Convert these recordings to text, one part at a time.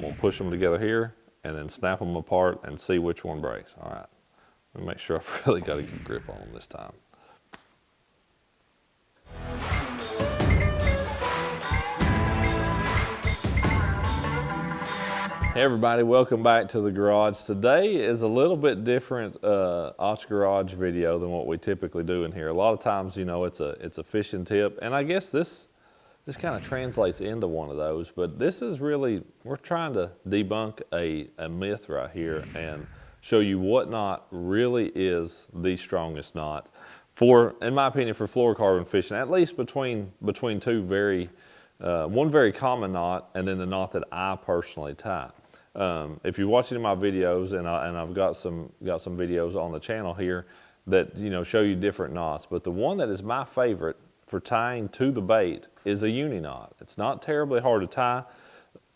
gonna push them together here and then snap them apart and see which one breaks. All right, let me make sure I've really got a good grip on them this time. Hey everybody, welcome back to the garage. Today is a little bit different Osh Garage video than what we typically do in here. A lot of times, you know, it's a fishing tip, and I guess this kind of translates into one of those, but this is really, we're trying to debunk a myth right here and show you what knot really is the strongest knot for, in my opinion, for fluorocarbon fishing, at least between two one very common knot and then the knot that I personally tie. If you're watching my videos, and I've got some videos on the channel here that, you know, show you different knots, but the one that is my favorite for tying to the bait is a uni knot. It's not terribly hard to tie.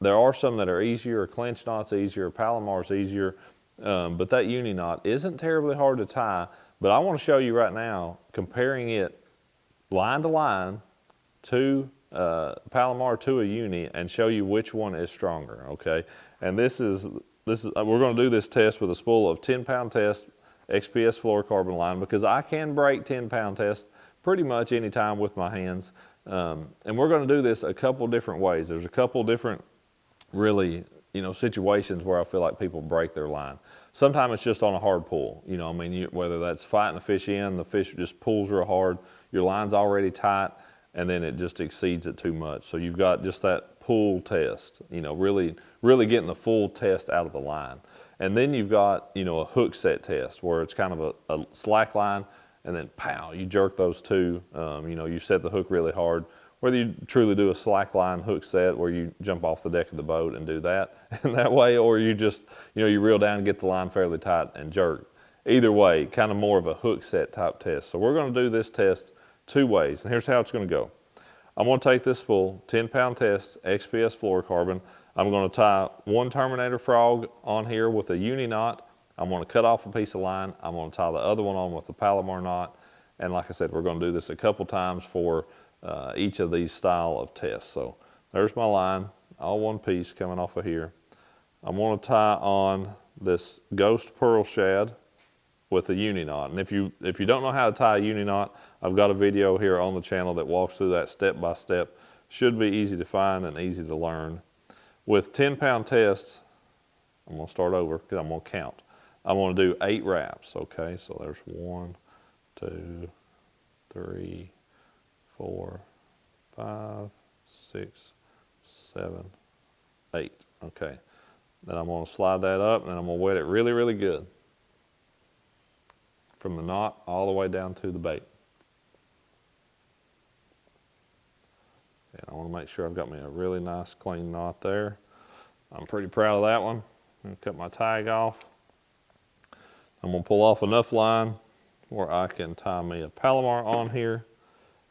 There are some that are easier, clinch knots easier, palomar's easier, but that uni knot isn't terribly hard to tie. But I want to show you right now, comparing it line to line to palomar to a uni, and show you which one is stronger, okay? And this is we're going to do this test with a spool of 10-pound test XPS fluorocarbon line, because I can break 10-pound test pretty much anytime with my hands. And we're going to do this a couple different ways. There's a couple different really, you know, situations where I feel like people break their line. Sometimes it's just on a hard pull, you know, I mean, whether that's fighting the fish in, the fish just pulls real hard, your line's already tight, and then it just exceeds it too much. So you've got just that pull test, you know, really getting the full test out of the line. And then you've got, you know, a hook set test where it's kind of a slack line, and then pow, you jerk those two. You know, you set the hook really hard. Whether you truly do a slack line hook set where you jump off the deck of the boat and do that in that way, or you just, you know, you reel down and get the line fairly tight and jerk. Either way, kind of more of a hook set type test. So we're going to do this test two ways, and here's how it's going to go. I'm going to take this spool, 10-pound test, XPS fluorocarbon. I'm going to tie one Terminator frog on here with a uni knot. I'm going to cut off a piece of line. I'm going to tie the other one on with a palomar knot. And like I said, we're going to do this a couple times for each of these style of tests. So there's my line, all one piece coming off of here. I'm going to tie on this ghost pearl shad with a uni knot. And if you don't know how to tie a uni knot, I've got a video here on the channel that walks through that step by step. Should be easy to find and easy to learn. With 10-pound tests, I'm going to start over because I'm going to count. I'm going to do 8 wraps, okay? So there's 1, 2, 3, 4, 5, 6, 7, 8, okay. Then I'm going to slide that up, and then I'm going to wet it really, really good, from the knot all the way down to the bait. And I want to make sure I've got me a really nice clean knot there. I'm pretty proud of that one. I'm going to cut my tag off. I'm going to pull off enough line where I can tie me a palomar on here.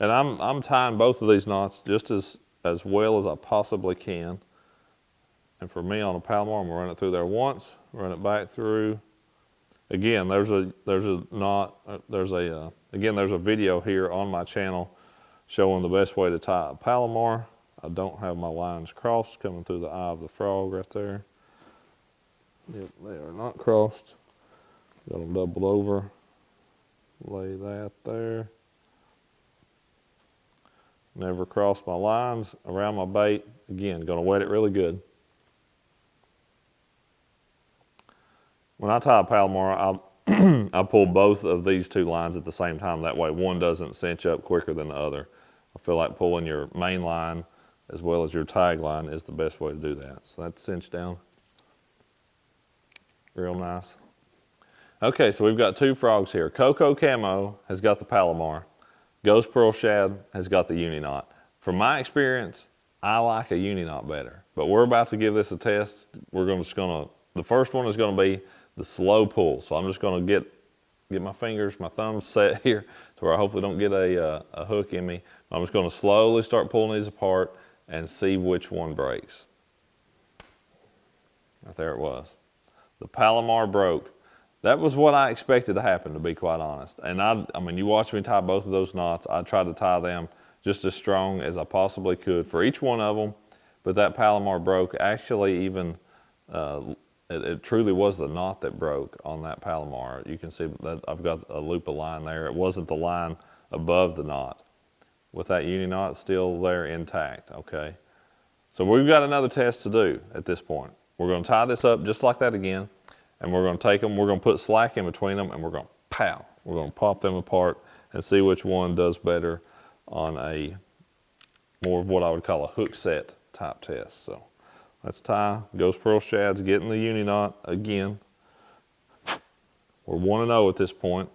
And I'm tying both of these knots just as well as I possibly can. And for me on a palomar, I'm going to run it through there once, run it back through. Again, there's a video here on my channel showing the best way to tie a palomar. I don't have my lines crossed coming through the eye of the frog right there. Yep, they are not crossed. Got them doubled over. Lay that there. Never cross my lines around my bait. Again, gonna wet it really good. When I tie a palomar, I pull both of these two lines at the same time. That way one doesn't cinch up quicker than the other. I feel like pulling your main line as well as your tag line is the best way to do that. So that's cinched down. Real nice. Okay, so we've got 2 frogs here. Cocoa Camo has got the palomar. Ghost Pearl Shad has got the uni knot. From my experience, I like a uni knot better. But we're about to give this a test. The first one is going to be the slow pull. So I'm just going to get my fingers, my thumbs set here to where I hopefully don't get a hook in me. I'm just going to slowly start pulling these apart and see which one breaks. Right there it was. The palomar broke. That was what I expected to happen, to be quite honest. And I mean, you watch me tie both of those knots. I tried to tie them just as strong as I possibly could for each one of them, but that palomar broke actually even it truly was the knot that broke on that palomar. You can see that I've got a loop of line there. It wasn't the line above the knot. With that uni knot still there intact, okay? So we've got another test to do at this point. We're gonna tie this up just like that again, and we're gonna take them, we're gonna put slack in between them, and we're gonna pow. We're gonna pop them apart and see which one does better on a more of what I would call a hook set type test. So let's tie ghost pearl shads, getting the uni knot again. We're 1-0 at this point.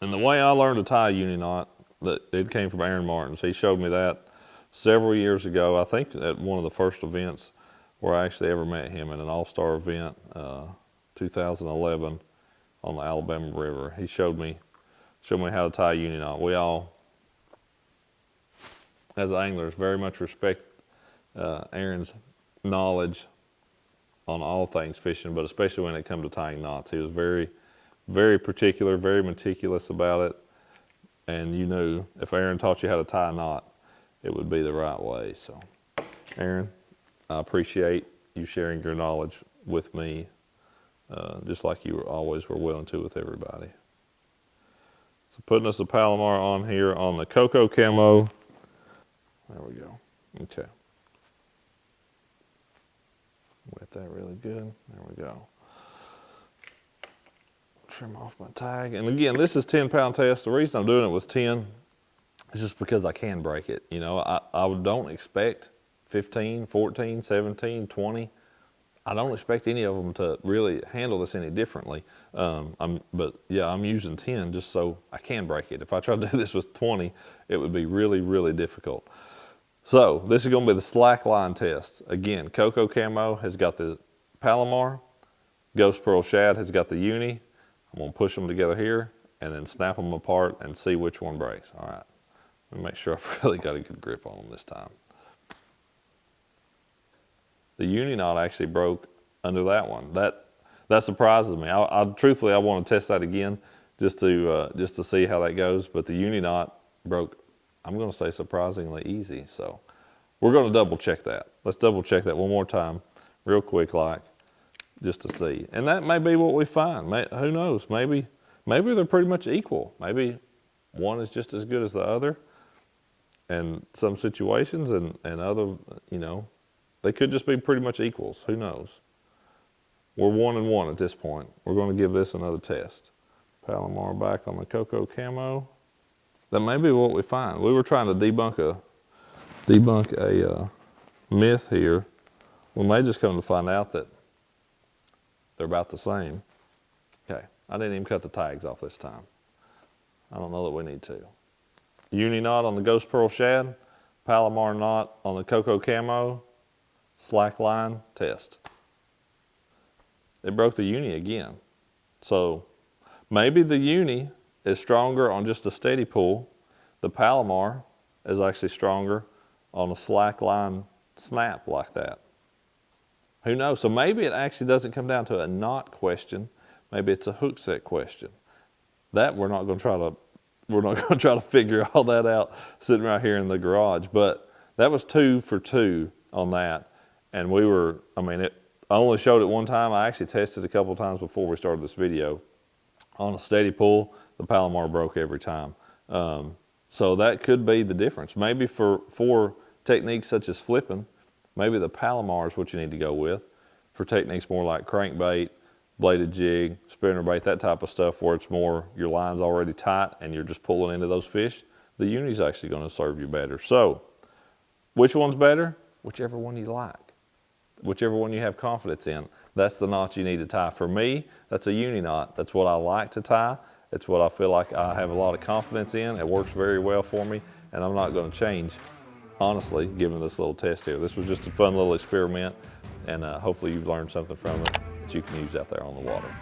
And the way I learned to tie a uni knot, it came from Aaron Martins. He showed me that several years ago, I think at one of the first events where I actually ever met him, at an all-star event, 2011 on the Alabama River. He showed me how to tie a uni knot. We all, as anglers, very much respect Aaron's knowledge on all things fishing, but especially when it comes to tying knots. He was very, very particular, very meticulous about it. And you knew if Aaron taught you how to tie a knot, it would be the right way. So, Aaron, I appreciate you sharing your knowledge with me, just like you always were willing to with everybody. So putting us a Palomar on here on the Cocoa Camo. There we go. Okay. Wet that really good. There we go. Trim off my tag. And again, this is 10-pound test. The reason I'm doing it with 10 is just because I can break it. You know, I don't expect 15, 14, 17, 20. I don't expect any of them to really handle this any differently. But yeah, I'm using 10 just so I can break it. If I try to do this with 20, it would be really, really difficult. So this is going to be the slack line test. Again, Cocoa Camo has got the Palomar. Ghost Pearl Shad has got the uni. I'm going to push them together here and then snap them apart and see which one breaks. All right, let me make sure I've really got a good grip on them this time. The uni knot actually broke under that one. That surprises me. Truthfully, I want to test that again just to see how that goes. But the uni knot broke, I'm going to say surprisingly easy. So we're going to double check that. Let's double check that one more time, real quick, just to see. And that may be what we find. Who knows? Maybe they're pretty much equal. Maybe one is just as good as the other in some situations, and other, you know, they could just be pretty much equals. Who knows? We're 1-1 at this point. We're going to give this another test. Palomar back on the Cocoa Camo. That may be what we find. We were trying to debunk a myth here. We may just come to find out that they're about the same. Okay, I didn't even cut the tags off this time. I don't know that we need to. Uni knot on the Ghost Pearl Shad, Palomar knot on the Cocoa Camo, slack line test. It broke the uni again. So maybe the uni is stronger on just a steady pull. The Palomar is actually stronger on a slack line snap like that. Who knows? So maybe it actually doesn't come down to a knot question. Maybe it's a hook set question. That we're not going to try to figure all that out sitting right here in the garage. But that was 2 for 2 on that. And I only showed it one time. I actually tested a couple of times before we started this video. On a steady pull, the Palomar broke every time. So that could be the difference. Maybe for techniques such as flipping, maybe the Palomar is what you need to go with. For techniques more like crankbait, bladed jig, spinnerbait, that type of stuff where it's more, your line's already tight and you're just pulling into those fish, the uni's actually going to serve you better. So, which one's better? Whichever one you like. Whichever one you have confidence in. That's the knot you need to tie. For me, that's a uni knot. That's what I like to tie. It's what I feel like I have a lot of confidence in. It works very well for me, and I'm not going to change, honestly, given this little test here. This was just a fun little experiment, and hopefully you've learned something from it that you can use out there on the water.